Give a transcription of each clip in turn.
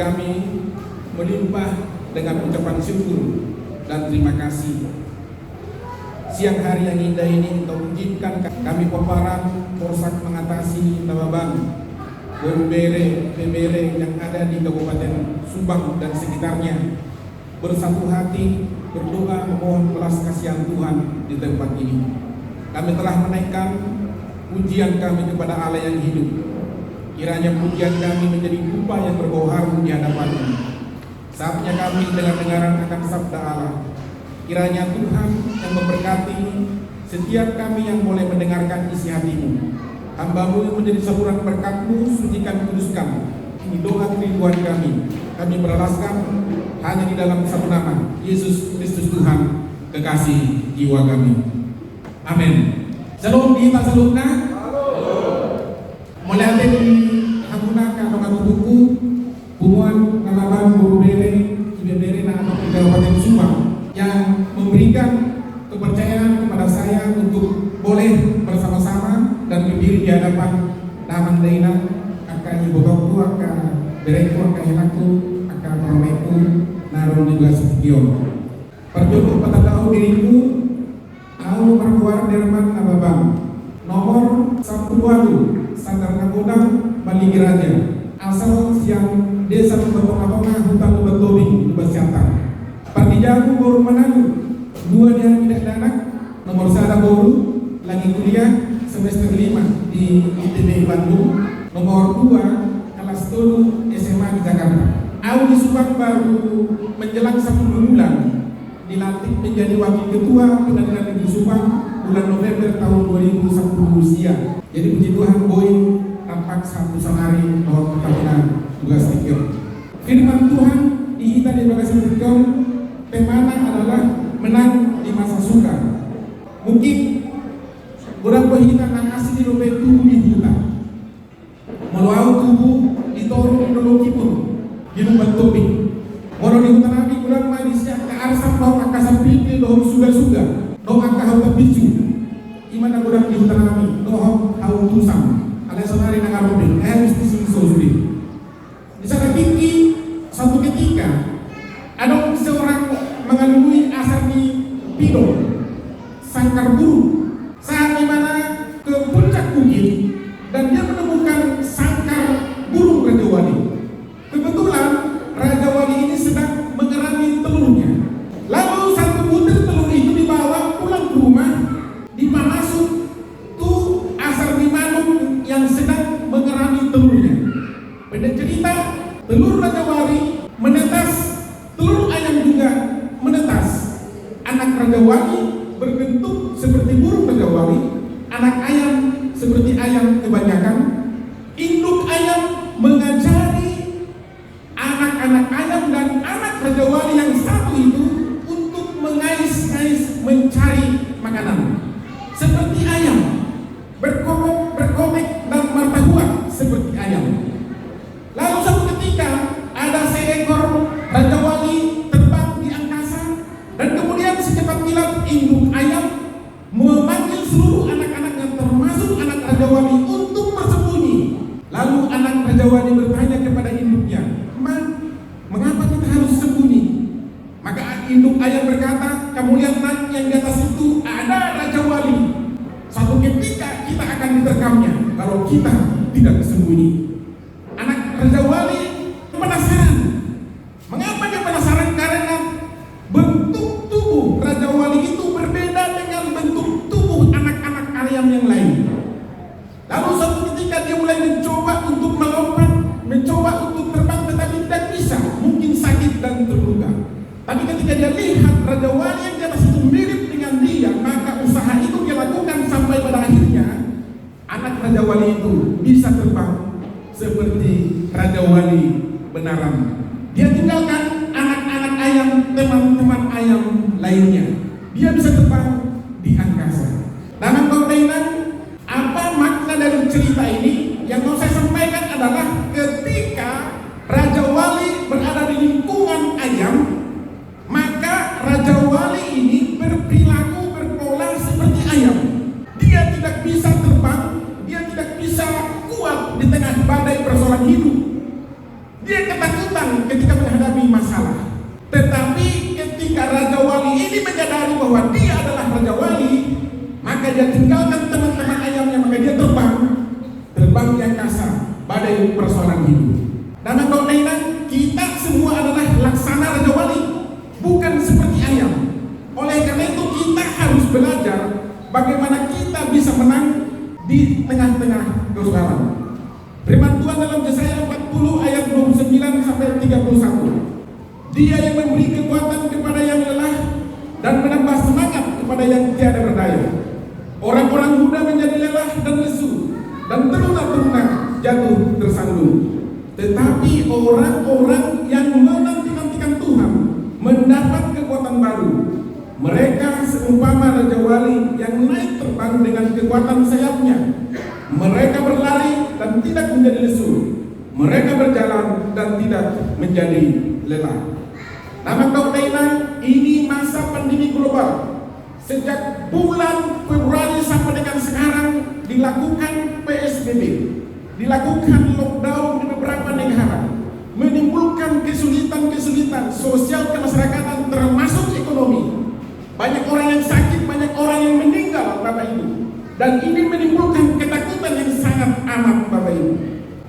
kami melimpah dengan ucapan syukur dan terima kasih. Siang hari yang indah ini Engkau izinkan kami peparang Polsek mengatasi Tababang, Borubere, Pemere yang ada di Kabupaten Subang dan sekitarnya bersatu hati berdoa memohon belas kasihan Tuhan di tempat ini. Kami telah menaikkan pujian kami kepada Allah yang hidup. Kiranya pujian kami menjadi dupa yang berbau harum di hadapan-Mu. Saatnya kami dengar-dengaran akan sabda Allah. Kiranya Tuhan yang memberkati setiap kami yang boleh mendengarkan isi hati-Mu. Hamba-Mu yang menjadi saluran berkat-Mu, sucikan, kuduskan. Ini doa kerinduan kami. Kami beralasan hanya di dalam satu nama, Yesus Kristus Tuhan, kekasih jiwa kami. Amin. Shalom kita salutna. Mulai dari Hamunaka dengan buku Hubungan Nalaban Borubere, Ibebere na Kabupaten Subang yang memberikan kepercayaan kepada saya untuk boleh bersama-sama dan berdiri di hadapan Damang Daina akan ibu doktu akan bereku akan helaku akan promeku naruh juga sekian perjodoh pada tahu diriku au merkuar derman nababang nomor 1 Sandar Kagodang Bali Raja asal siang desa Betonga hutan Betobing Besiatan Partijaku baru menang 2 dia tidak anak nomor 1 baru lagi kuliah semester 5 di ITB Bandung nomor 2 kelas 1 SMA di Jakarta. Aku di Subang baru menjelang 1 bulan dilantik menjadi wakil ketua Pengadilan Negeri Subang bulan November tahun 2010 siang. Jadi puji Tuhan boy tampak satu sehari bahwa pertamina tugas tiga. Firman Tuhan dihitan di bagasi tiga temana adalah menang di masa sukar. Mungkin berapa hitam yang asli di lomba tubuh di hutan meluau tubuh ditorong menoloki pun di lomba topik orang di hutan api bulan manisnya ke arsam bau akasan pikir dohong suga-suga dohong akah bicu imana bulan di hutan api dohong haung tusam ala sonari nangarobe mesti suri di sana tinggi satu ketika ada seorang mengalami asal di pido sangkar burung saat dimana ke puncak bukit dan dia menemukan sangkar burung Raja Wali. Kebetulan Raja Wali ini sedang mengerami telurnya. Lalu satu butir telur itu dibawa pulang ke rumah, dimasuk tuh asar di manuk yang sedang mengerami telurnya. Pendek cerita, telur Raja Wali menetas, telur ayam juga menetas. Anak Raja Wali berbentuk seperti burung Raja Wali, anak ayam seperti ayam kebanyakan. Induk ayam mengajari anak-anak ayam dan anak Raja Wali yang satu itu untuk mengais-ngais mencari makanan. Seperti ayam, berkomik dan martahuak seperti ayam. Lalu satu ketika ada seekor Raja Wali terbang di angkasa dan kemudian secepat kilat induk ayam memanggil seluruh anak-anaknya termasuk anak Raja Wali untuk bersembunyi. Lalu anak Raja Wali bertanya kepada induknya, mengapa kita harus sembunyi? Maka induk ayam berkata, kamu lihat nak yang di atas itu ada Raja Wali. Satu ketika kita akan diterkamnya kalau kita tidak bersembunyi. Anak Raja Wali penasaran. Mengapa dia penasaran? Karena bentuk tubuh Raja Wali itu berbeda dengan bentuk tubuh anak-anak ayam yang lain. Lalu suatu ketika dia mulai mencoba untuk melompat, mencoba untuk terbang tetapi tidak bisa, mungkin sakit dan terluka. Tapi ketika dia lihat Raja Wali yang di atas itu mirip dengan dia, maka usaha itu dia lakukan sampai pada akhirnya anak Raja Wali itu bisa terbang seperti Raja Wali benaran. Dia tinggalkan anak-anak ayam, teman-teman ayam lainnya. Dia bisa terbang di angkasa. Dalam kontainan, apa makna dari cerita ini? Yang mau saya sampaikan adalah ketika Raja Wali berada di lingkungan ayam, maka Raja Wali ini berperilaku berpola seperti ayam. Dia tidak bisa terbang, dia tidak bisa kuat di tengah badai persoalan hidup. dia ketakutan ketika menghadapi masalah. Tetapi ketika Raja Wali ini menyadari bahwa dia adalah Raja Wali, maka dia tinggalkan teman-teman ayamnya, maka dia terbang di angkasa, badai persoalan hidup. Dan kawan-kawan, kita semua adalah laksana Raja Wali, bukan seperti ayam. Oleh karena itu kita harus belajar bagaimana kita bisa menang di tengah-tengah kesukaran. Firman Tuhan dalam Yesaya 40 ayat 29 sampai 31. Dia yang memberi kekuatan kepada yang lelah dan menambah semangat kepada yang tiada berdaya. Orang-orang muda menjadi lelah dan lesu, dan teruna-teruna jatuh tersandung. Tetapi orang-orang yang menanti-nantikan Tuhan mendapat kekuatan baru. Mereka seumpama Raja Wali yang naik terbang dengan kekuatan sayapnya. Mereka berlari dan tidak menjadi lesu. Mereka berjalan dan tidak menjadi lelah. Nama kawan-kawan, ini masa pandemi global. Sejak bulan Februari sampai dengan sekarang dilakukan PSBB, dilakukan lockdown di beberapa negara, menimbulkan kesulitan-kesulitan sosial kemasyarakatan termasuk ekonomi. Banyak orang yang sakit, banyak orang yang meninggal, Bapak Ibu. Dan ini menimbulkan ketakutan yang sangat amat, Bapak Ibu.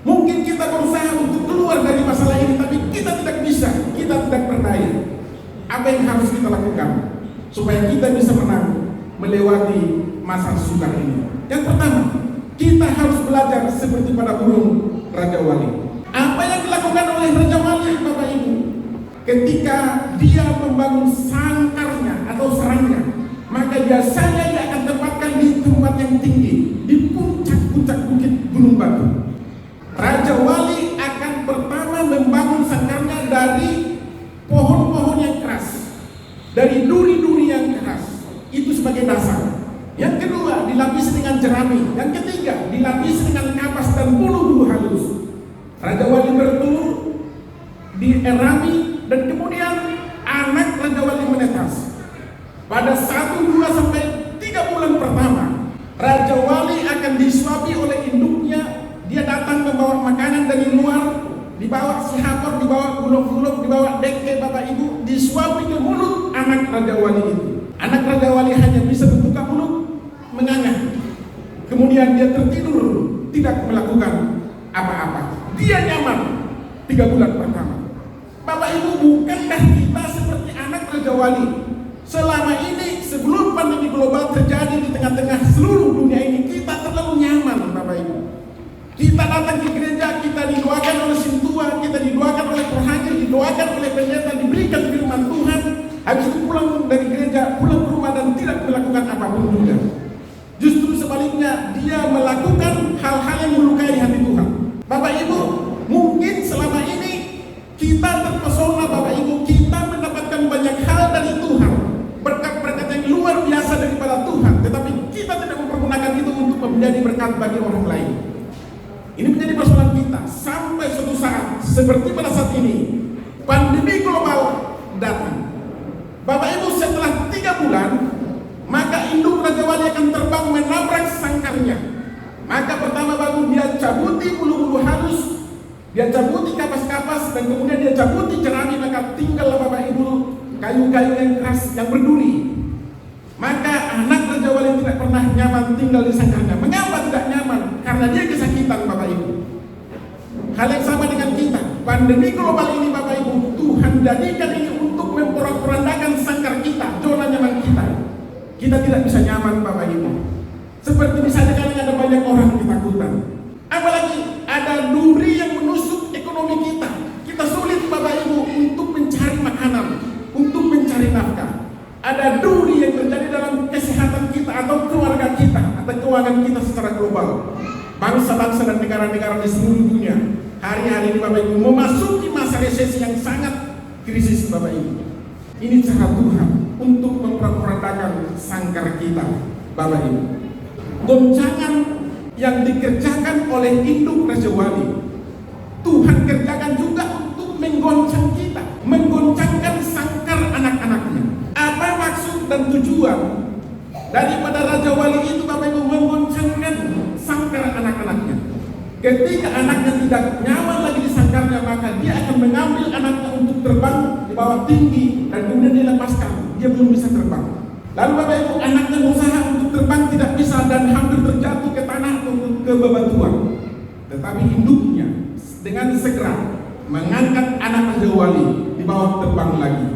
Mungkin kita berusaha untuk keluar dari masalah ini, tapi kita tidak bisa, kita tidak berdaya. Apa yang harus kita lakukan supaya kita bisa menang melewati masa sukar ini? Yang pertama, kita harus belajar seperti pada burung Raja Wali. Apa yang dilakukan oleh Raja Wali, Bapak Ibu? Ketika dia membangun sangkarnya atau sarangnya, maka biasanya dia akan tempatkan di tempat yang tinggi, di puncak-puncak bukit Gunung Batu. Raja Wali akan pertama membangun sangkarnya dari pohon-pohon yang keras, dari duri-duri yang keras, itu sebagai dasar. Yang kedua, dilapisi dengan jerami. Yang ketiga, dilapisi dengan kapas dan bulu-bulu halus. Raja Wali bertelur, dierami, dan kemudian anak Raja Wali menetas. Pada 1, 2, sampai 3 bulan pertama, Raja Wali akan disuapi oleh induknya. Dia datang membawa makanan dari luar, dibawa sihapor, dibawa gulung-gulung, dibawa deke, Bapak Ibu, disuapi ke mulut anak Raja Wali itu. Anak Raja Wali hanya bisa membuka mulut, mengangah. Kemudian dia tertidur, tidak melakukan apa-apa. Dia nyaman 3 bulan pertama. Bapak Ibu, bukankah kita seperti anak Raja Wali? Selama ini, sebelum pandemi global terjadi di tengah-tengah seluruh dunia ini, kita terlalu nyaman, Bapak Ibu. Kita datang ke gereja, kita didoakan oleh sintua, kita didoakan oleh penghajir, didoakan oleh pendeta, diberikan firman Tuhan. Habis itu pulang dari gereja, pulang ke rumah dan tidak melakukan apapun juga. Justru sebaliknya, dia melakukan hal-hal yang melukai hati Tuhan. Bapak Ibu, mungkin selama ini kita terpesona, Bapak Ibu, kita mendapatkan banyak hal dari Tuhan, berkat-berkat yang luar biasa daripada Tuhan, tetapi kita tidak mempergunakan itu untuk menjadi berkat bagi orang lain. Ini menjadi persoalan kita sampai suatu saat seperti pada saat ini pandemi global datang. Bapak Ibu, setelah 3 bulan maka induk Raja Wali akan terbang menabrak sangkarnya. Maka pertama baru dia cabuti bulu-bulu halus, dia cabuti kapas-kapas, dan kemudian dia cabuti jerami. Maka tinggallah Bapak Ibu kayu-kayu yang keras yang berduri. Maka anak Raja Wali tidak pernah nyaman tinggal di sangkarnya. Mengapa tidak nyaman? Karena dia kesakitan, Bapak Ibu. Hal yang sama dengan kita. Pandemi global ini, Bapak Ibu, Tuhan jadikan ini untuk memporak-porandakan sangkar kita, zona nyaman kita. Kita tidak bisa nyaman, Bapak Ibu. Seperti misalnya kadang ada banyak orang ketakutan. Apalagi ada duri yang menusuk ekonomi kita. Kita sulit, Bapak Ibu, untuk mencari makanan, untuk mencari nafkah. Ada duri yang terjadi dalam kesehatan kita atau keluarga kita atau keuangan kita secara global. Bangsa-bangsa dan negara-negara di seluruh dunia hari-hari ini, Bapak Ibu, memasuki masa resesi yang sangat krisis, Bapak Ibu. Ini cara Tuhan untuk memperandakan sangkar kita, Bapak Ibu. Goncangan yang dikerjakan oleh induk Raja Wali, Tuhan kerjakan juga untuk menggoncang kita, menggoncangkan sangkar anak-anaknya. Apa maksud dan tujuan daripada Raja Wali itu, Bapak Ibu, menggoncangkan sangkar anak-anaknya? Ketika anaknya tidak nyaman lagi di sangkarnya, maka dia akan mengambil anaknya untuk terbang di bawah tinggi dan kemudian dilepaskan. Dia belum bisa terbang. Lalu Bapak Ibu, anaknya berusaha untuk terbang tidak bisa dan hampir terjatuh ke tanah atau ke bebatuan. Tetapi induknya dengan segera mengangkat anak Raja Wali di bawah terbang lagi.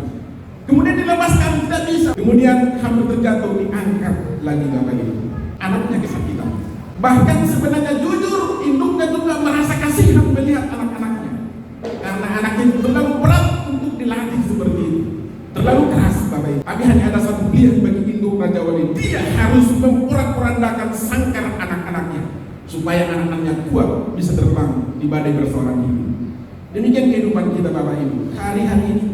Kemudian dilepaskan, tidak bisa. Kemudian hampir terjatuh, diangkat lagi Bapak Ibu. Anaknya kesakitan. Bahkan sebenarnya jujur induknya juga merasa kasihan melihat anak-anaknya, karena anaknya itu terlalu berat untuk dilatih seperti itu, terlalu keras Bapak Ibu. Tapi hanya ada satu pilihan bagi induk Raja Wali, dia harus memporak-porandakan sangkar anak-anaknya supaya anak-anaknya kuat bisa terbang di badai bersorak ini. Demikian kehidupan kita Bapak Ibu. Hari-hari ini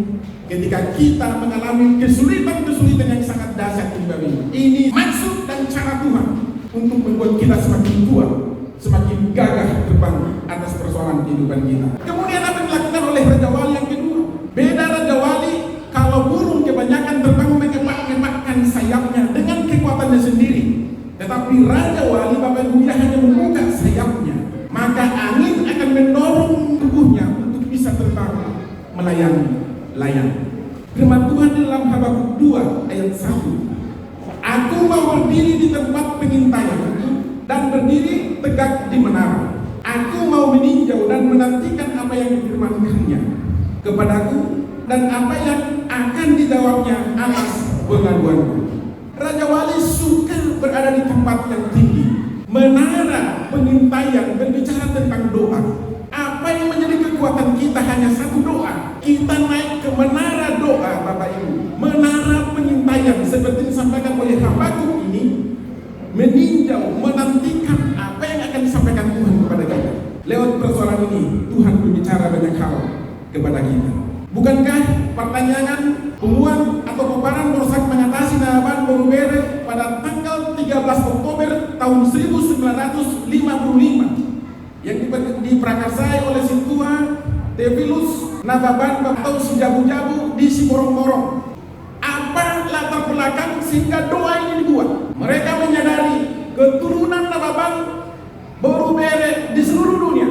ketika kita mengalami kesulitan-kesulitan yang sangat dahsyat ini Bapak Ibu, ini maksud dan cara Tuhan untuk membuat kita semakin kuat, semakin gagah terbang atas persoalan kehidupan kita. Kemudian apa yang dilakukan oleh Raja Wali yang kedua? Beda Raja Wali, kalau burung kebanyakan terbang mengepak-ngepakkan sayapnya dengan kekuatannya sendiri. Tetapi Raja Wali Bapak Ibu, dia hanya membuka sayapnya, maka angin akan mendorong tubuhnya untuk bisa terbang melayani layang. Firman Tuhan di dalam Habakuk 2 ayat 1. Aku mau berdiri di tempat pengintaian dan berdiri tegak di menara. Aku mau meninjau dan menantikan apa yang difirmankannya kepadaku dan apa yang akan dijawabnya atas pengaduanku. Raja Wali suka berada di tempat yang tinggi. Menara pengintaian berbicara tentang doa. Apa yang menjadi kekuatan kita hanya satu doa. Kita naik ke menara doa Bapak Ibu. Menara pengintaian seperti disampaikan oleh Habakuk ini, meninjau, menantikan apa yang akan disampaikan Tuhan kepada kita. Lewat persoalan ini Tuhan berbicara banyak hal kepada kita. Bukankah pertanyaan pembunuhan atau peperangan merusak mengatasi Nahban Borobere pada tanggal 13 Oktober tahun 1955 yang diprakarsai oleh Sintua Theophilus Nababan atau si jabu-jabu di Siborong-borong. Apa latar belakang sehingga doa ini dibuat? Mereka menyadari keturunan Nababan Borobere di seluruh dunia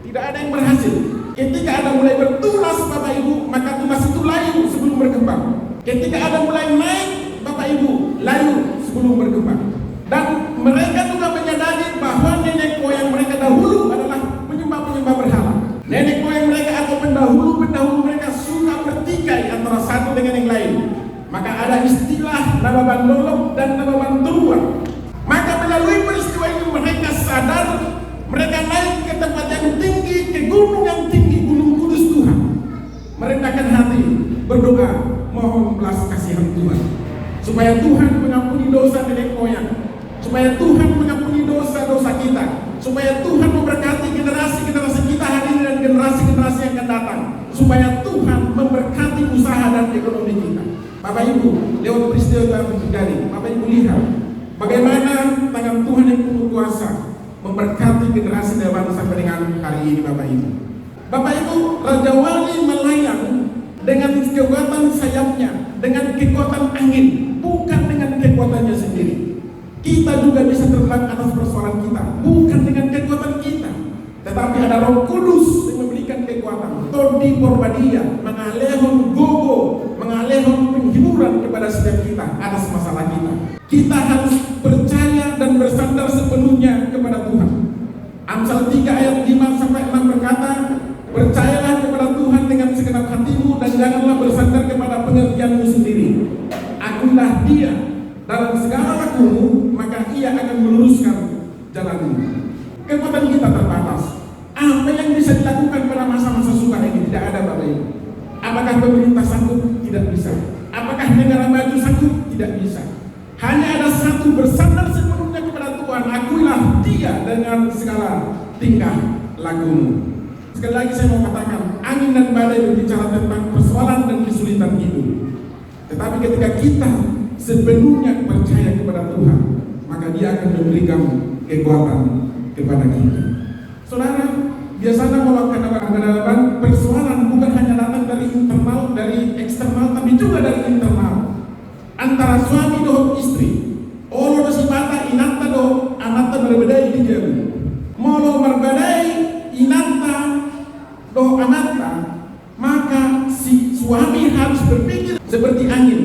tidak ada yang berhasil. Ketika ada mulai bertunas Bapak Ibu, maka tunas itu layu sebelum berkembang. Ketika ada mulai naik Bapak Ibu, layu sebelum berkembang. Dan mereka juga menyadari bahwa nenek moyang mereka dahulu adalah penyembah-penyembah berhala. Nenek moyang mereka atau pendahulu mereka suka bertikai antara satu dengan yang lain. Maka ada istilah Nababan Lolok dan Nababan Turuan. Maka melalui peristiwa ini mereka sadar, mereka naik ke tempat yang tinggi, ke gunung yang tinggi, Gunung Kudus Tuhan. Merendahkan hati, berdoa, mohon belas kasihan Tuhan, supaya Tuhan mengampuni dosa nenek moyang, supaya Tuhan mengampuni dosa-dosa kita, supaya Tuhan memberkati generasi-generasi kita hari ini dan generasi-generasi yang akan datang, supaya Tuhan memberkati usaha dan ekonomi kita. Bapak Ibu, lewat peristiwa yang terjadi, Bapak Ibu lihat bagaimana tangan Tuhan yang penuh kuasa memberkati generasi dan bangsa sampai dengan hari ini Bapak Ibu. Bapak Ibu, Raja Wali melayang dengan kekuatan sayapnya, dengan kekuatan angin, bukan dengan kekuatannya sendiri. Kita juga bisa terbang atas persoalan kita, bukan dengan kekuatan kita, tetapi ada Roh Kudus yang memberikan kekuatan. Todi Porbadia, mengalehon gogo, mengalehon penghiburan kepada setiap kita atas masalah kita. Kita harus percaya dan bersandar sepenuhnya kepada Tuhan. Amsal 3 ayat 5-6 berkata, percayalah kepada Tuhan dengan segenap hatimu dan janganlah bersandar kepada pengertianmu sendiri. Akulah Dia dalam segala lakumu, maka Ia akan meluruskan jalanmu. Kekuatan kita terbatas. Apa yang bisa dilakukan pada masa-masa sukar ini tidak ada Bapak Ibu. Apakah pemerintah sanggup? Tidak bisa. Apakah negara maju sanggup? Tidak bisa. Hanya ada satu, bersandar sepenuhnya kepada Tuhan. Akuilah Dia dengan segala tingkah lakumu. Sekali lagi saya mau katakan, angin dan badai berbicara tentang persoalan dan kesulitan hidup. Tetapi ketika kita sepenuhnya percaya kepada Tuhan, maka Dia akan memberikan kekuatan kepada kita. Saudara, biasanya melakukan apa-apa persoalan bukan hanya datang dari internal, dari eksternal, tapi juga dari internal. Antara suami dan istri, olo dosibata inata do anata berbedai di jauh, molo berbedai doa mata, maka si suami harus berpikir seperti angin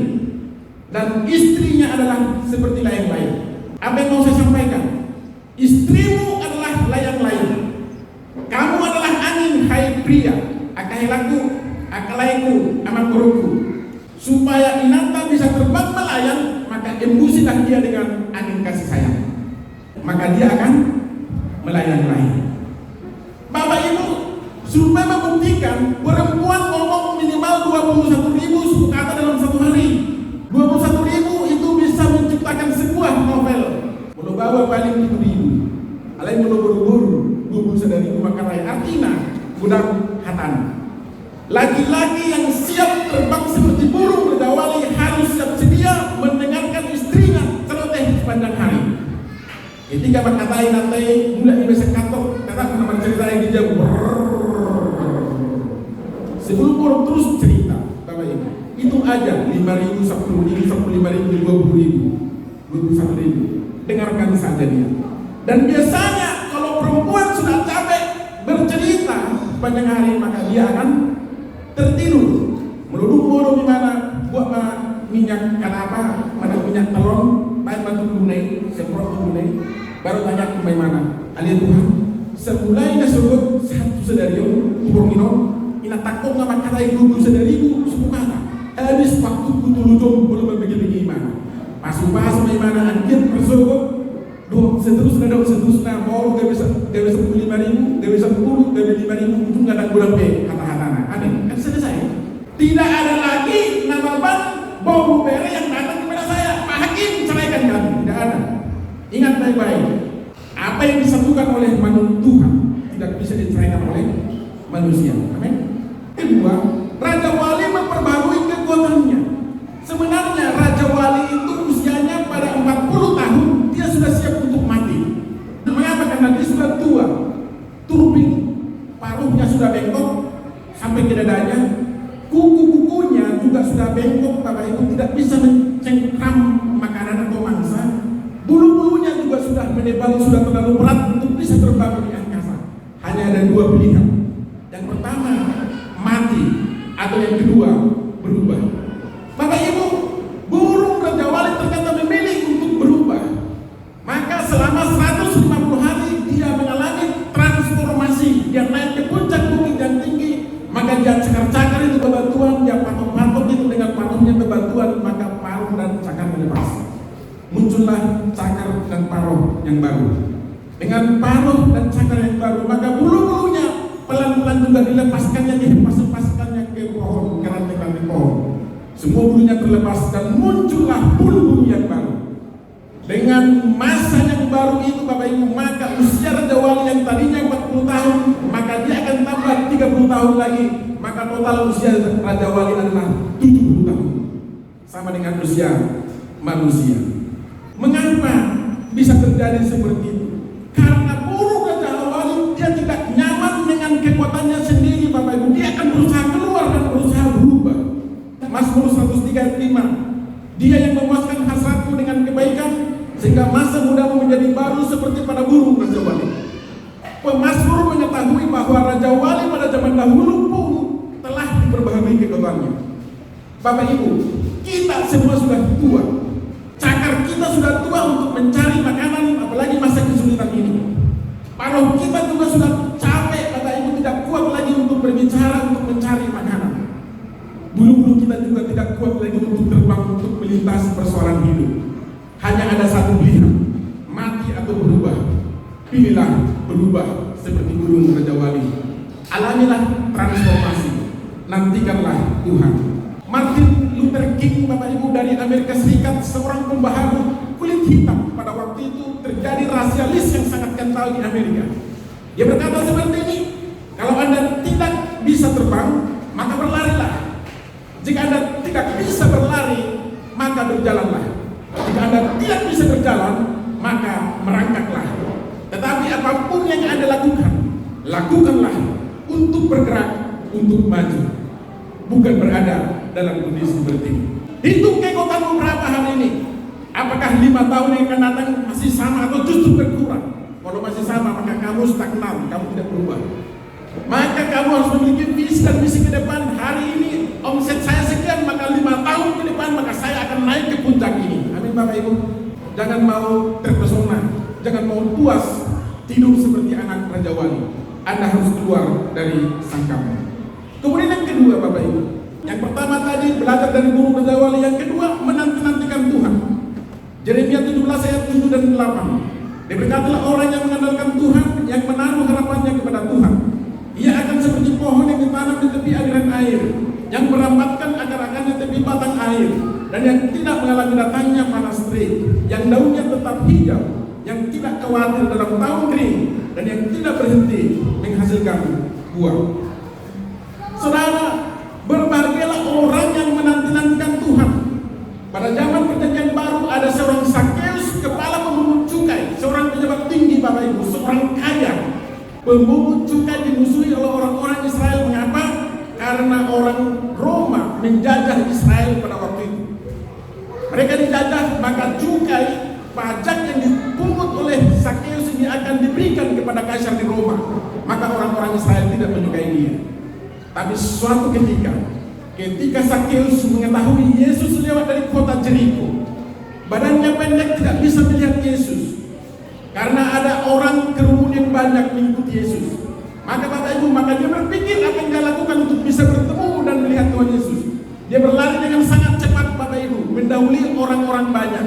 dan istrinya adalah seperti layang-layang. Apa yang mau saya sampaikan? Istrimu adalah layang-layang. Kamu adalah angin, hai pria. Akalaiku, amat guruku. Supaya inata bisa terbang melayang, maka embusilah dia dengan angin kasih sayang. Maka dia akan melayang-layang. Bapak Ibu, supaya membuktikan perempuan ngomong minimal 21.000 suku kata dalam satu hari. 21.000 itu bisa menciptakan sebuah novel. Mulu bawa paling 7.000. Alai mulu buru-buru 21.000 maka raya. Artinya budak hatan. Laki-laki yang siap terbang seperti burung berdawali harus siap sedia mendengarkan istrinya celoteh sepanjang hari. Ketika berkatai nanti mulai bisa kantor, kata nama cerita yang dijawab. Sebelum orang terus cerita, Bapak Ibu, itu aja 5.000, 10.000, 15.000, 20.000, 21.000. Dengarkan saja dia. Dan biasanya kalau perempuan sudah capek bercerita sepanjang hari, maka dia akan tertidur. Meluduk bodoh gimana? Buat minyak kenapa? Mana minyak telon? Baik bantu dunai, semprot dunai. Baru tanya ke bagaimana? Alia Tuhan, semulainya sebut satu sedario, kubur minum, ina takut nama kata ibu sedaribu, suku kata. Habis waktu kutulujung belum begini gimana? Pas bagaimana anjir bersebut, seterusnya mau gak bisa 5.000, gak bisa 10, gak bisa 5.000, ujung gak ada bulan pe kata-kata. Ada, kan selesai. Tidak ada lagi nama ban bau bere yang datang kepada saya. Pak Hakim ceraikan kami, tidak ada. Ingat baik-baik, apa yang disatukan oleh Tuhan tidak bisa diceraikan oleh manusia. Amin. Kedua, Raja Wali memperbarui kekuatannya. Sebenarnya Raja Wali itu usianya pada 40 tahun dia sudah siap untuk mati. Mengapa? Karena dia sudah tua, turbin, paruhnya sudah bengkok sampai ke dadanya, kuku-kukunya juga sudah bengkok, Bapak Ibu tidak bisa mencengkram makanan atau mangsa. Bulu-bulunya juga sudah menebal, sudah terlalu berat untuk bisa terbang di angkasa. Hanya ada dua pilihan. Yang pertama, mati, atau yang kedua, berubah. Bapak Ibu, burung Raja Wali ternyata memilih untuk berubah. Maka selama 150 hari dia mengalami transformasi. Dia naik ke puncak bukit yang tinggi, maka dia cakar-cakar itu bebatuan, dia patok-patok itu dengan patohnya bebatuan, maka paruh dan cakar melepas. Muncullah cakar dan paruh yang baru. Dengan paruh dan cakar yang baru, maka bulu-bulunya pelan-pelan juga dilepaskannya, dihempas-hempaskannya ke pohon, ke ranting-ranting pohon. Semua bulunya terlepas dan muncullah bulu-bulu yang baru. Dengan masa yang baru itu Bapak Ibu, maka usia Raja Wali yang tadinya 40 tahun, maka dia akan tambah 30 tahun lagi. Maka total usia Raja Wali adalah 70 tahun. Sama dengan usia manusia. Mengapa bisa terjadi seperti itu? Karena burung Raja Wali dia tidak nyaman dengan kekuatannya sendiri, Bapak Ibu. Dia akan berusaha keluar dan berusaha berubah. Mazmur 135, dia yang memuaskan hasratmu dengan kebaikan, sehingga masa mudamu menjadi baru seperti pada burung Raja Wali. Pemazmur mengetahui bahwa Raja Wali pada zaman dahulu pun telah diperbaharui kekuatannya. Bapak Ibu, kita semua sudah tua. Cakar kita sudah tua untuk mencari makanan, apalagi masa kesulitan ini. Paruh kita juga sudah capek, Bapak Ibu, tidak kuat lagi untuk berbicara, untuk mencari makanan. Bulu-bulu kita juga tidak kuat lagi untuk terbang, untuk melintas persoalan hidup. Hanya ada satu pilihan, mati atau berubah. Pilihlah berubah seperti burung Raja Wali. Alamilah transformasi, nantikanlah Tuhan. Martin Luther King, Bapak Ibu, dari Amerika Serikat, seorang pembaharu kulit hitam. Pada waktu itu terjadi rasialis yang sangat kental di Amerika. Dia berkata seperti ini, kalau Anda tidak bisa terbang, maka berlarilah. Jika Anda tidak bisa berlari, maka berjalanlah. Jika Anda tidak bisa berjalan, maka merangkaklah. Tetapi apapun yang Anda lakukan, lakukanlah untuk bergerak, untuk maju, bukan berada dalam kondisi seperti ini. Hitung kekuatanmu berapa hari ini? Apakah 5 tahun yang akan datang masih sama atau justru berkurang? Kalau masih sama, maka kamu stagnan, kamu tidak berubah. Maka kamu harus memiliki visi dan misi ke depan. Hari ini omset saya sekian, maka 5 tahun ke depan maka saya akan naik ke puncak ini. Amin Bapak Ibu. Jangan mau terpesona, jangan mau puas tidur seperti anak Raja Wali. Anda harus keluar dari sangkar. Kemudian yang kedua Bapak Ibu, yang pertama tadi belajar dari guru Raja Wali, yang kedua menanti-nantikan Tuhan. Yeremia 17 ayat 7 dan 8. Diberkatilah orang yang mengandalkan Tuhan, yang menaruh harapannya kepada Tuhan. Ia akan seperti pohon yang ditanam di tepi aliran air, yang merambatkan akar-akarnya tepi batang air, dan yang tidak mengalami datangnya panas terik, yang daunnya tetap hijau, yang tidak khawatir dalam tahun kering, dan yang tidak berhenti menghasilkan buah. Saudara, berbahagialah orang yang menanti-nantikan Tuhan. Pada zaman perjanjian baru ada seorang Sakeus, kepala pemungut cukai, seorang pejabat tinggi Bapak Ibu, seorang kaya. Pemungut cukai dimusuhi oleh orang-orang Israel. Mengapa? Karena orang Roma menjajah Israel pada waktu itu. Mereka dijajah, maka cukai, pajak yang dipungut oleh Sakeus ini akan diberikan kepada kaisar di Roma. Maka orang-orang Israel tidak menyukai dia. Tapi suatu ketika Sakeus mengetahui Yesus lewat dari kota Jeriko, badannya pendek tidak bisa melihat Yesus karena ada orang kerumun yang banyak mengikuti Yesus. Maka Bapak Ibu, maka dia berpikir apa yang dia lakukan untuk bisa bertemu dan melihat Tuhan Yesus. Dia berlari dengan sangat cepat Bapak Ibu, mendahului orang-orang banyak.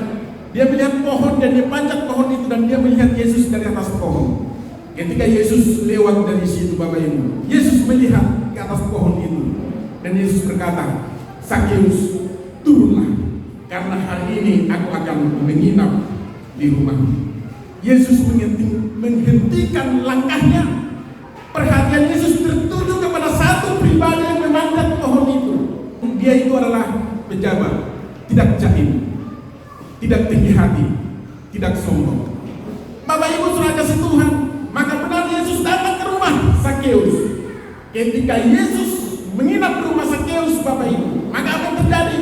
Dia melihat pohon dan dia panjat pohon itu dan dia melihat Yesus dari atas pohon. Ketika Yesus lewat dari situ Bapak Ibu, Yesus melihat ke atas pohon itu dan Yesus berkata, Sakeus, turunlah, karena hari ini aku akan menginap di rumahmu. Yesus menghentikan langkahnya. Perhatian Yesus tertuju kepada satu pribadi yang memanjat pohon itu. Dia itu adalah pejabat, tidak jaim, tidak tinggi hati, tidak sombong. Bapak Ibu saudara kasih Tuhan, maka benar Yesus datang ke rumah Sakeus. Ketika Yesus menginap di rumah Sakeus Bapak Ibu, maka apa yang terjadi?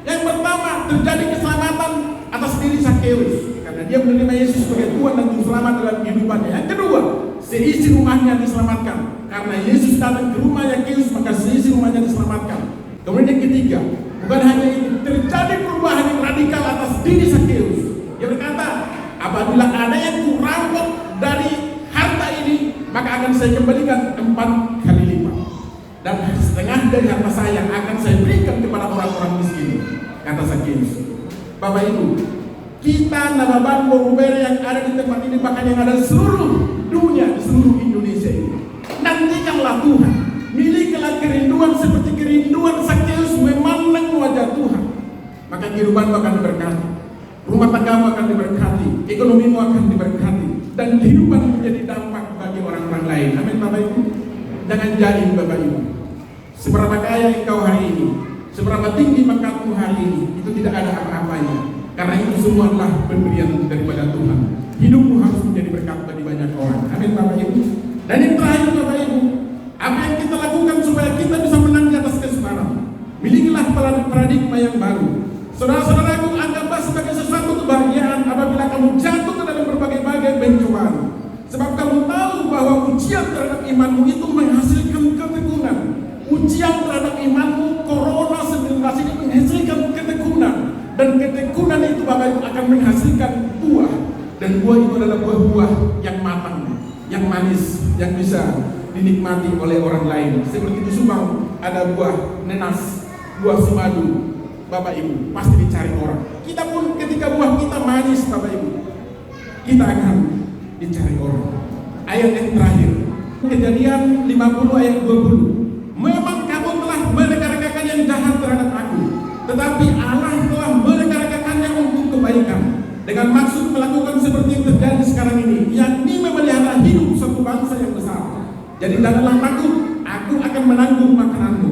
Yang pertama, terjadi keselamatan atas diri Sakeus karena dia menerima Yesus sebagai Tuhan dan Juru Selamat dalam kehidupannya. Yang kedua, seisi rumahnya diselamatkan karena Yesus datang ke rumah Sakeus, maka seisi rumahnya diselamatkan. Kemudian yang ketiga, bukan hanya itu, terjadi perubahan yang radikal atas diri Sakeus. Dia berkata, apabila ada yang kurampok dari harta ini, maka akan saya kembalikan 4 kali lipat. Dan setengah dari harta saya akan saya berikan kepada orang-orang miskin, kata Sakeus. Bapak Ibu, kita Nababan Borobere yang ada di tempat ini, bahkan yang ada di seluruh dunia, di seluruh Indonesia ini, nantikanlah Tuhan, milikilah kerinduan seperti kerinduan Sakeus memandang wajah Tuhan, maka kehidupanmu akan diberkati, rumah tanggamu akan diberkati, ekonomimu akan diberkati, dan kehidupan menjadi dampak bagi orang-orang lain. Amin Bapak Ibu. Jangan jadi Bapak Ibu, seberapa kaya engkau hari ini, seberapa tinggi pangkatmu hari ini, itu tidak ada apa-apanya, karena itu semua adalah pemberian daripada Tuhan. Hidupmu harus menjadi berkat bagi banyak orang. Amin Bapak Ibu. Dan yang terakhir Bapak Ibu, apa yang kita lakukan supaya kita bisa menang di atas kesukaran? Milikilah paradigma yang baru. Saudara-saudaraku, anggaplah sebagai sesuatu kebahagiaan apabila kamu jatuh ke dalam berbagai-bagai pencobaan. Sebab kamu tahu bahwa ujian terhadap imanmu itu menghasilkan ketekunan. Ujian terhadap imanmu, Corona 19 ini menghasilkan ketekunan. Dan ketekunan itu Bapak Ibu akan menghasilkan buah. Dan buah itu adalah buah-buah yang matang, yang manis, yang bisa dinikmati oleh orang lain. Seperti di Subang ada buah nenas, buah semadu. Bapak Ibu, pasti dicari orang. Kita pun ketika buah kita manis Bapak Ibu, kita akan dicari orang. Ayat yang terakhir, Kejadian 50 ayat 20. Memang kamu telah merekarekakan yang jahat terhadap aku, tetapi Allah telah merekarekakannya untuk kebaikan, dengan maksud melakukan seperti yang terjadi sekarang ini, yakni memelihara hidup satu bangsa yang besar. Jadi janganlah takut, aku akan menanggung makananmu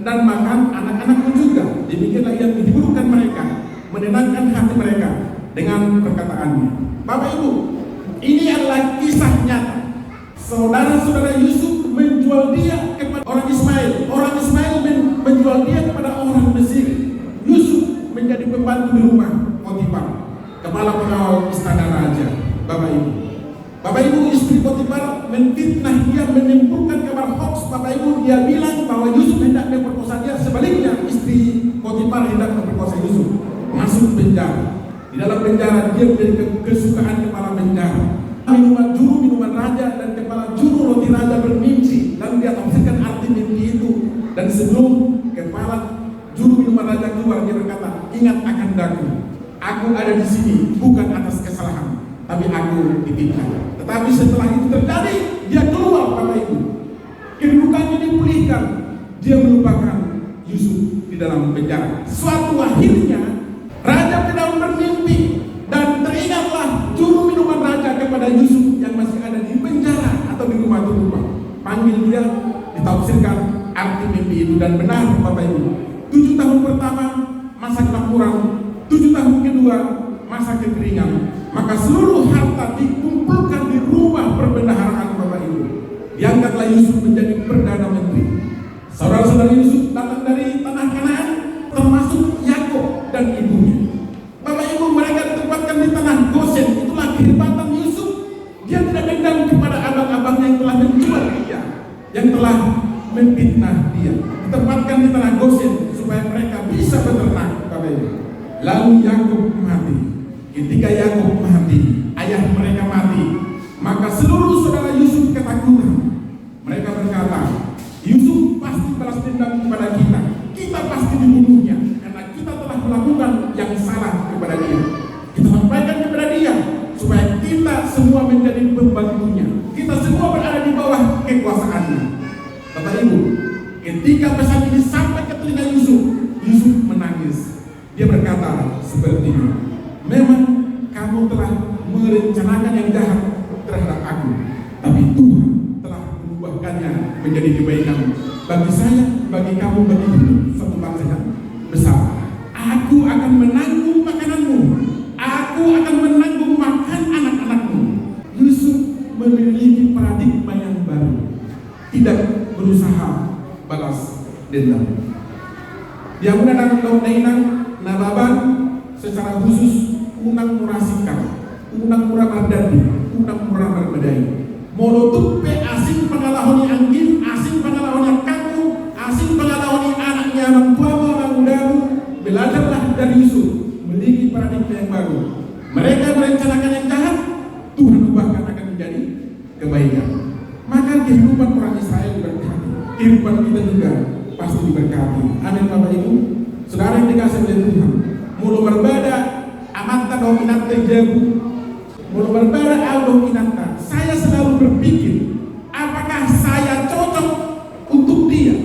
dan makan anak-anakmu juga. Demikianlah yang menghiburkan mereka, menenangkan hati mereka dengan perkataannya. Bapak Ibu, ini adalah kisah nyata. Saudara-saudara Yusuf menjual dia kepada orang Ismail. Orang Ismail menjual dia kepada orang Mesir. Yusuf menjadi pembantu di rumah Potifar, kepala pengawal istana raja. Bapak Ibu, istri Potifar menfitnah dia, menimbulkan kabar hoax Bapak Ibu, dia bilang bahwa Yusuf hendak memperkosa dia, sebaliknya istri Potifar hendak memperkosa Yusuf. Masuk penjara. Di dalam penjara dia menjadi kesukaan kepala penjara. Juru minuman raja dan kepala juru roti raja bermimpi, lalu dia tafsirkan arti mimpi itu. Dan sebelum kepala juru minuman raja keluar, dia berkata, ingat akan aku ada di sini bukan atas kesalahan, tapi aku dititipkan. Tetapi setelah itu terjadi, dia keluar Bapak Ibu. Kedudukannya dipulihkan, dia melupakan Yusuf di dalam penjara. Suatu akhirnya Raja Firaun bermimpi dan teringatlah juru minuman raja kepada Yusuf yang masih ada di penjara atau di rumah terlupa. Panggil dia, ditafsirkan arti mimpi itu, dan benar Bapak Ibu. 7 tahun pertama masa kelaparan, 7 tahun kedua masa kekeringan, maka seluruh harta dikumpulkan di rumah perbendaharaan Bapak Ibu. Diangkatlah Yusuf menjadi perdana menteri. Saudara-saudara, Yusuf datang dari tanah Kanaan, termasuk Yakub dan ibunya. Bapak Ibu, mereka ditempatkan di tanah Gosen. Itulah kehebatan Yusuf. Dia tidak dendam kepada abang-abangnya yang telah menjual dia, yang telah memfitnah dia. Ditempatkan di tanah Gosen supaya mereka bisa beternak, Bapak Ibu. Lalu Yakub mati. Ketika Yakub mati, ayah mereka mati, maka seluruh saudara Yusuf ketakutan. Mereka berkata, Yusuf pasti balas dendam kepada kita. Kita pasti dibunuhnya karena kita telah melakukan yang salah kepada dia. Kita sampaikan kepada dia supaya kita semua menjadi pembantunya. Kita semua berada di bawah kekuasaannya. Bapak Ibu, ketika pesan ini sampai ke telinga Yusuf, Yusuf menangis. Dia berkata seperti ini, memang kamu telah merencanakan yang jahat terhadap aku, tapi Tuhan telah mengubahkannya menjadi kebaikan bagi saya, bagi kamu, bagi hidup satu bangsa yang besar. Aku akan menanggung makananmu, aku akan menanggung makan anak-anakmu. Yusuf memiliki paradigma yang baru, tidak berusaha balas dendam. Dia menggunakan undang-undang Nababan secara khusus, unang murasikam, unang murah mardadi, unang murah marbadai. Morotupe asing pengalahoni angin, asing pengalahoni kamu, asing pengalahoni anaknya orang tuamu, orang mudamu. Belajarlah dari Yusuf, memiliki paradigma yang baru. Mereka merencanakan yang jahat, Tuhan ubahkan akan menjadi kebaikan. Maka kehidupan orang Israel diberkati, kehidupan kita juga pasti diberkati. Amin Bapak Ibu. Saudara yang dikasih oleh Tuhan, mulu berbeda amanta dominat terjabu, mulu berbeda al dominanta. Saya selalu berpikir, apakah saya cocok untuk dia?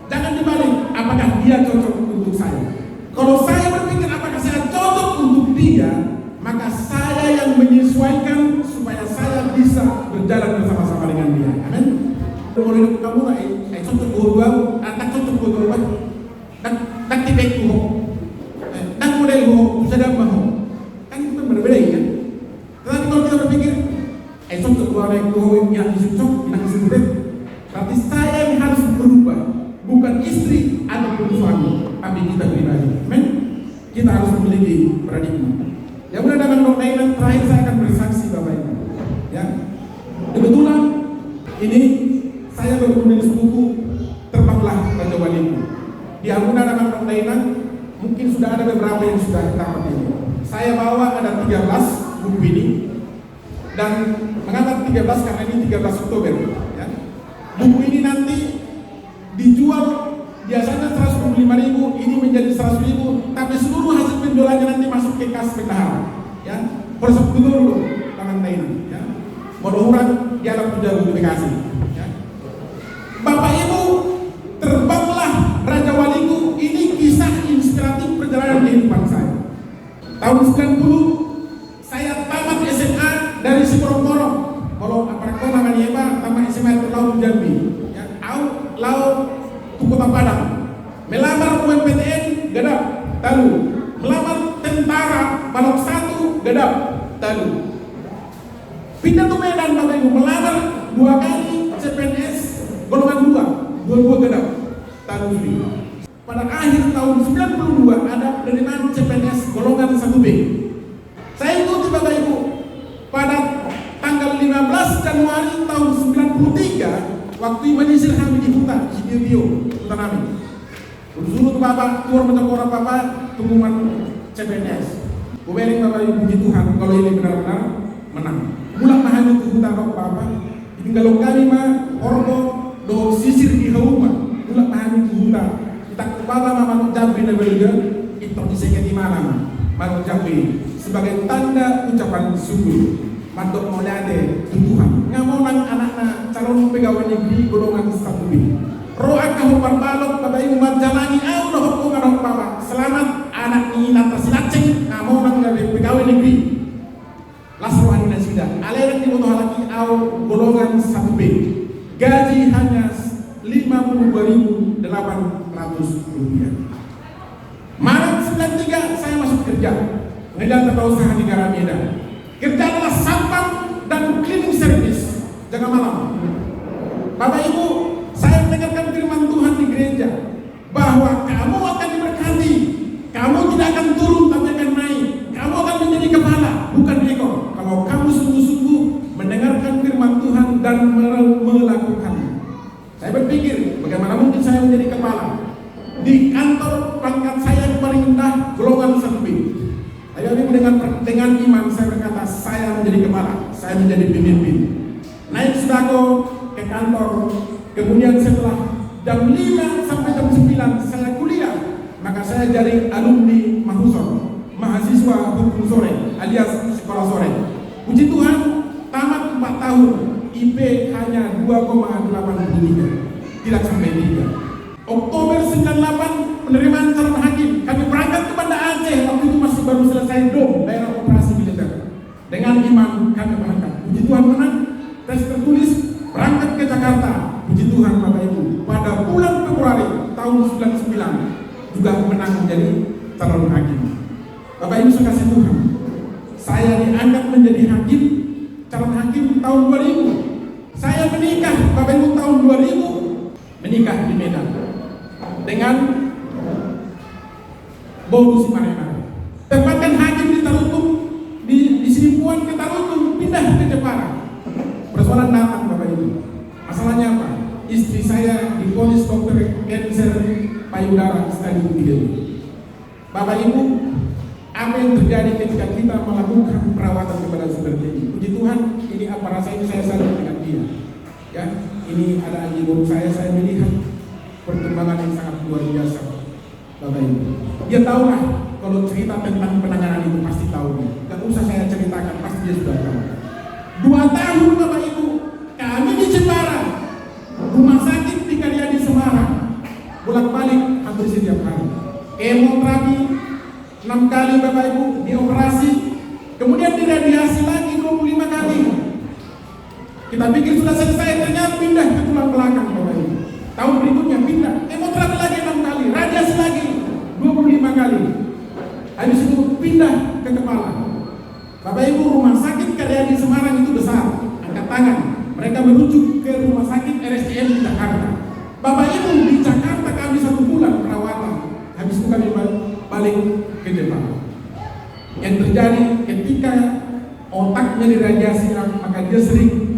Jangan dibalik, apakah dia cocok untuk saya? Kalau saya berpikir apakah saya cocok untuk dia, maka saya yang menyesuaikan supaya saya bisa berjalan bersama-sama dengan dia. Amin. Kalau hidup kamu ay cocok guru, anak cocok guru, dan tibek ko, dan model ko, sadap mo, kan itu berbeda ya. Tetapi kalau kita berpikir, cocok guru yang cocok, yang disebut, berarti saya yang harus berubah, bukan istri ataupun suami, tapi kita pribadi. Amin. Kita harus memiliki paradigma. Ya udah, dalam doktrin terakhir saya akan bersaksi Bapak Ibu. Ya, kebetulan ini saya baru menulis buku Terbanglah Raja Waliku. Di Aguna dalam doktrin mungkin sudah ada beberapa yang sudah dapat ini. Saya bawa ada 13 buku ini, dan mengapa 13 karena ini 13 Oktober. Ya. Buku ini nanti dijual biasanya 125.000, ini menjadi 100.000, tapi seluruh hasil penjualannya nanti masuk ke kas bendahara. Ya, proses dulu tangan lain. Ya, mudah-mudahan dialog tujuan publikasi. Ya. Bapak Ibu, Terbanglah Raja Waliku ini kisah inspiratif perjalanan kehidupan saya. Tahun 90 saya tamat SMA dari Siporong-Porong. Kalau apa namanya tamat SMA Laut Jambi. Ya, Laut Kota Padang. Melamar UMPTN gedap talu, melamar tentara Balok 1 gedap talu. Pindah ke Medan Bapak Ibu, melamar 2 kali CPNS golongan 2 gedap talu. Pada akhir tahun 92 ada penerimaan CPNS golongan 1B. Saya ikuti Bapak Ibu. Pada tanggal 15 Januari tahun 93, waktu waktu menyisir kami di hutan, hutan kami. Suruh tuh Bapak keluar mencoba Bapak pengumuman CPNS. Kubeling Bapak Ibu puji Tuhan kalau ini benar-benar menang. Mulai mahal itu hutan Bapak. Ini kalau kami mah orbo do sisir di hauma. Mulai mahal itu hutan. Kita Bapak mama jambi na beluga itu disegel di mana mah jambi sebagai tanda ucapan syukur. Mandok molade Tuhan. Ngamau nang anak-anak calon pegawai negeri golongan 1B. Roa kahumar balok Bapak Ibu marjalani au doh pengarong Bapak. Selamat anak ini atas silaceng ngamau nang pegawai negeri. Lasroani nasida. Alerang dibutuh lagi au golongan 1B. Gaji hanya 52.800 rupiah. Maret 93 saya masuk kerja. Medan Tata Usaha Negara Medan. Kerja adalah sampah dan cleaning service jaga malam. Bapak Ibu, saya mendengarkan firman Tuhan di gereja bahwa kamu akan diberkati, kamu tidak akan turun tapi akan naik, kamu akan menjadi kepala bukan ekor. Kalau kamu sungguh-sungguh mendengarkan firman Tuhan dan melakukannya. Saya berpikir bagaimana mungkin saya menjadi kepala di kantor pangkat saya yang paling rendah golongan 1B. Tapi dengan iman saya berkata saya menjadi kepala, saya menjadi pemimpin. Naik sudako ke kantor, kemudian setelah jam 5 sampai jam 9 saya kuliah, maka saya jadi alumni Mahusor, mahasiswa hukum sore alias sekolah sore. Puji Tuhan, tamat 4 tahun, IP hanya 2,83, tidak sampai 3. Oktober 98 penerimaan calon hakim, kami berangkat ke Banda Aceh, waktu itu masih baru selesai DOM, daerah operasi militer. Dengan iman kami berangkat. Puji Tuhan menang, tes tertulis, berangkat ke Jakarta. Puji Tuhan Bapak Ibu, pada bulan Februari tahun 99 juga menang menjadi calon hakim. Bapak Ibu sekasih Tuhan, saya diangkat menjadi hakim, calon hakim tahun 2000. Saya menikah Bapak Ibu tahun 2000, menikah di Medan dengan Boru Simarena. Tempatkan hakim di Tarutung, di Simpuan ke Tarutung, pindah ke Jepara. Persoalan datang Bapak Ibu. Masalahnya apa? Istri saya divonis dokter kanker payudara stadium 3. Bapak Ibu, apa yang terjadi ketika kita melakukan perawatan kepada seperti ini? Puji Tuhan, ini apa rasanya saya salut dengan dia. Ya, ini ada ahli guru saya melihat perkembangan yang sangat luar biasa, Bapak Ibu. Dia tahu lah kalau cerita tentang penanganan itu pasti tahu. Gak usah saya ceritakan, pasti dia sudah tahu. 2 tahun Bapak Ibu, kami di Jepara, rumah sakit di Karyadi Semarang, bolak-balik hampir setiap hari. Kemoterapi 6 kali Bapak Ibu, dioperasi, kemudian diradiasi lagi 25 kali. Kita pikir sudah selesai, ternyata pindah ke tulang belakang Bapak Ibu. Tahun berikutnya pindah, kemoterapi lagi 6 kali, radiasi lagi 25 kali. Habis itu pindah ke kepala. Bapak Ibu, rumah sakit Karyadi Semarang itu besar, angkat tangan. Mereka merujuk ke rumah sakit RSCM di Jakarta. Bapak Ibu, di Jakarta kami 1 bulan perawatan. Habis itu kami balik ke Jepang. Yang terjadi ketika otaknya diradiasi, maka dia sering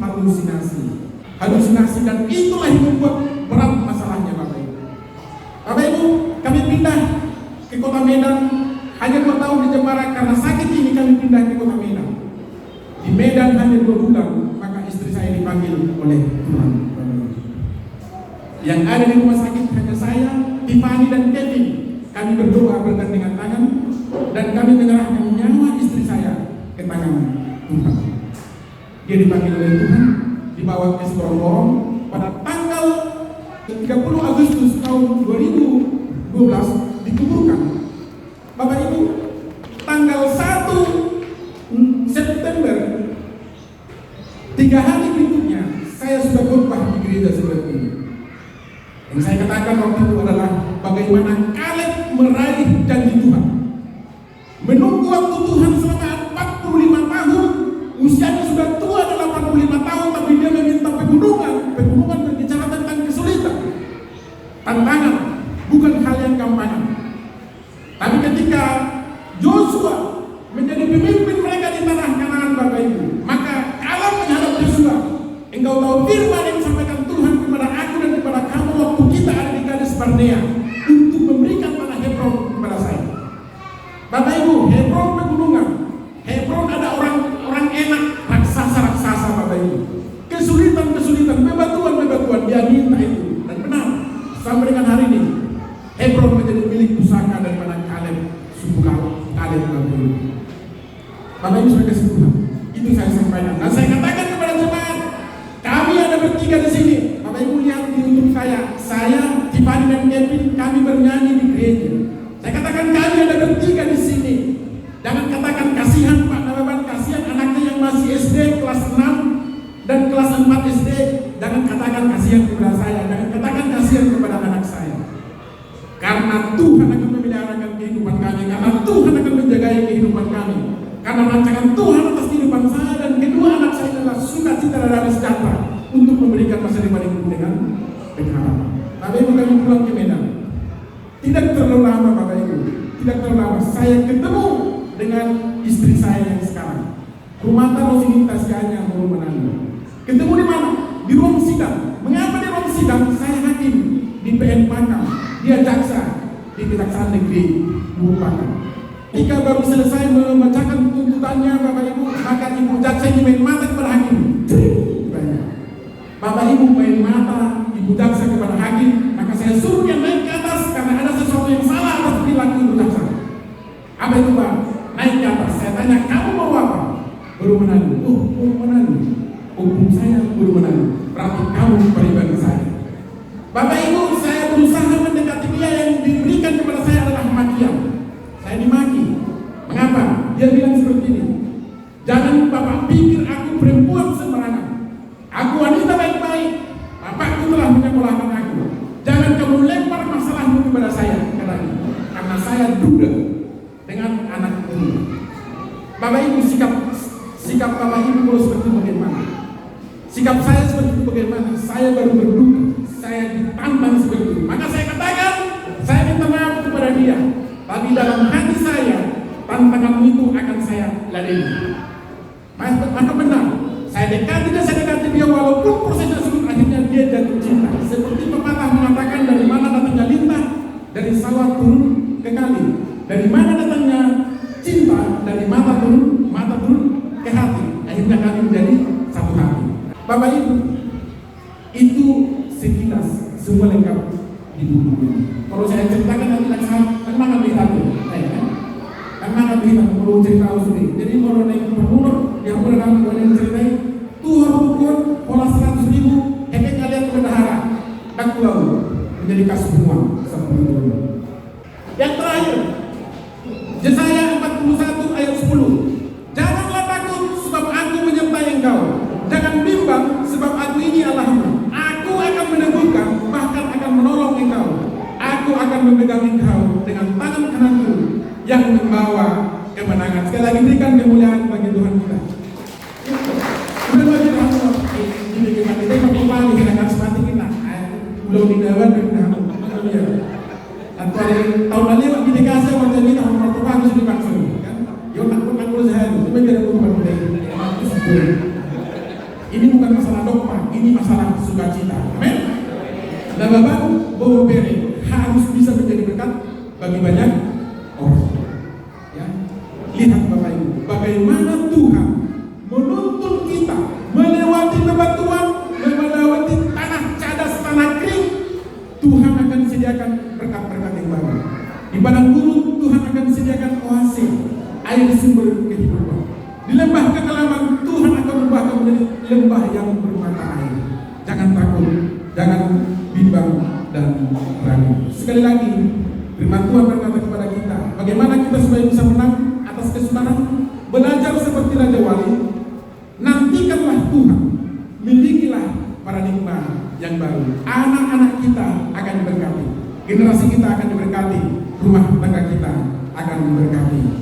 halusinasi dan itulah yang membuat berat masalahnya Bapak Ibu. Bapak Ibu, kami pindah ke kota Medan hanya 2 tahun di Jepara karena sakit ini kami pindah ke kota Medan. Di Medan hanya 2 bulan, maka istri saya dipanggil oleh Tuhan. Yang ada di rumah sakit hanya saya, Tiffany dan Kevin. Kami berdoa bergandengan tangan dan kami menyerahkan nyawa istri saya ke tangan Tuhan. Dia dipanggil oleh Tuhan, dibawa ke Sorong pada tanggal 30 Agustus tahun 2012 dikuburkan. Bapak Ibu, tanggal 1 September 3 hari berikutnya saya sudah khotbah di gereja seperti ini. Yang saya katakan waktu itu adalah bagaimana Kaleb meraih janji Tuhan. Menunggu waktu Tuhan selama 45 tahun, usianya sudah tua ada 85 tahun, tapi dia meminta pegunungan berbicara tentang kesulitan, tantangan, bukan hal yang gampang. Tapi ketika Joshua menjadi pemimpin mereka di tanah Kanaan Bapak Ibu, maka Kaleb menghadap Joshua, engkau tahu firman yang disampaikan Tuhan kepada Barnea untuk memberikan tanah Hebron kepada saya. Bapak Ibu, Hebron pegunungan. Hebron ada orang enak, raksasa Bapak Ibu. Kesulitan, bebatuan dia minta itu, dan benar sampai dengan hari ini Hebron menjadi milik pusaka daripada Kaleb, suku Kaleb Bapak Ibu. Bapak Ibu sudah kesimpulan. Itu saya sampaikan. Dan saya katakan kepada jemaat, kami ada bertiga di sini. Bapak Ibu lihat di YouTube saya Tiffany dan Kevin, kami bernyanyi di gereja. Saya katakan kami ada bertiga di sini. Jangan katakan kasihan Pak Nababan, kasihan anaknya yang masih SD kelas 6 dan kelas 4 SD. Jangan katakan kasihan kepada saya, jangan katakan kasihan kepada anak saya. Karena Tuhan akan memeliharakan kehidupan kami, karena Tuhan akan menjaga kehidupan kami. Karena rancangan Tuhan atas kehidupan saya dan kedua anak saya adalah sukacita dan damai sejahtera untuk memberikan masa depan yang penuh dengan pengharapan. Bapak Ibu, kami pulang ke Medan. Tidak terlalu lama Bapak Ibu, tidak terlalu lama saya ketemu dengan istri saya yang sekarang. Rumah Rosinitas Kanya baru menanggung. Ketemu di mana? Di ruang sidang. Mengapa di ruang sidang? Saya hakim di PN Pakam, dia jaksa di Kejaksaan Negeri Luwu Pakam. Ketika baru selesai membacakan tuntutannya Bapak Ibu, maka ibu jaksa ini main mata kepada hakim. Bapak Ibu main mata ibu jaksa kepada hakim, maka saya suruh dia naik ke atas karena ada sesuatu yang salah atas perilaku ibu jaksa. Apa itu Pak? Naik ke atas. Saya tanya, kamu mau apa? Baru menanggung. Oh, baru menanggung. Hukum saya baru menanggung. Berarti kamu pribadi saya. Bapak Ibu, saya berusaha mendekati dia, yang diberikan kepada saya adalah makian. Saya dimaki. Mengapa? Dia bilang seperti ini. Jangan Bapak pikir aku perempuan sembarangan. Aku wanita baik-baik. Bapakku telah menyekolahkan aku. Jangan kamu lempar masalahmu kepada saya, katanya. Karena saya duda dengan anak ini. Bapak Ibu, sikap Bapak Ibu kalau seperti bagaimana? Sikap saya seperti itu bagaimana? Saya baru berduka, saya ditantang seperti itu. Maka saya katakan, saya minta maaf kepada dia. Tapi dalam hati saya, tantangan itu akan saya ladeni. Maka benar, saya dekati dia walaupun prosesnya sulit, akhirnya dia jatuh cinta. Seperti pepatah mengatakan, dari mana datangnya lintah, dari sawah turun ke kali. Dari mana datangnya cinta, dari mata turun ke hati. Akhirnya kami menjadi satu hati. Bapak Ibu, itu sekilas semua lengkap di buku ini. Kalau saya ceritakan nanti kan mana beritahu, kan mana beritahu perlu cerita sendiri. Jadi kalau naik penurut yang berkami yang ceritai, Tuhan hukum pola 100.000 hektar kalian bendahara dan pulau menjadi kasus semua seperti itu. Yang terakhir, Yesaya 41 ayat 10. Janganlah takut sebab aku menyertai engkau. Jangan bimbang sebab aku ini Allahmu. Aku akan meneguhkan, bahkan akan menolong engkau. Aku akan memegang engkau dengan tangan kananku yang membawa kemenangan. Sekali lagi berikan kemuliaan bagi Tuhan kita. Bagi Tuhan ini kita mengimani dengan semati kita. Belum didawan dan kita. Dan pada tahun lalu di dikasih waktu ini tahun pertama harus dipaksa. Kan? Yo nak pun sehari. Cuma tidak bukan ini bukan masalah dogma, ini masalah sukacita. Amin. Dan Bapak Bobo Bere harus bisa menjadi berkat bagi banyak orang. Ya. Lihat Bapak Ibu, bagaimana Tuhan menuntun kita melewati bebatuan, melewati tanah cadas, tanah kering. Tuhan akan sediakan berkat-berkat yang baru. Di padang gurun Tuhan akan sediakan oasis, air sumber kehidupan. Di lembah kekelaman Tuhan akan membuat menjadi lembah yang bermata air. Jangan takut, jangan bimbang dan ragu. Sekali lagi, firman Tuhan berkata kepada kita, bagaimana kita supaya bisa menang atas kesukaran, belajar seperti Raja Wali. Nantikanlah Tuhan, milikilah paradigma yang baru. Anak-anak kita akan diberkati, generasi kita akan diberkati, rumah tangga kita akan diberkati.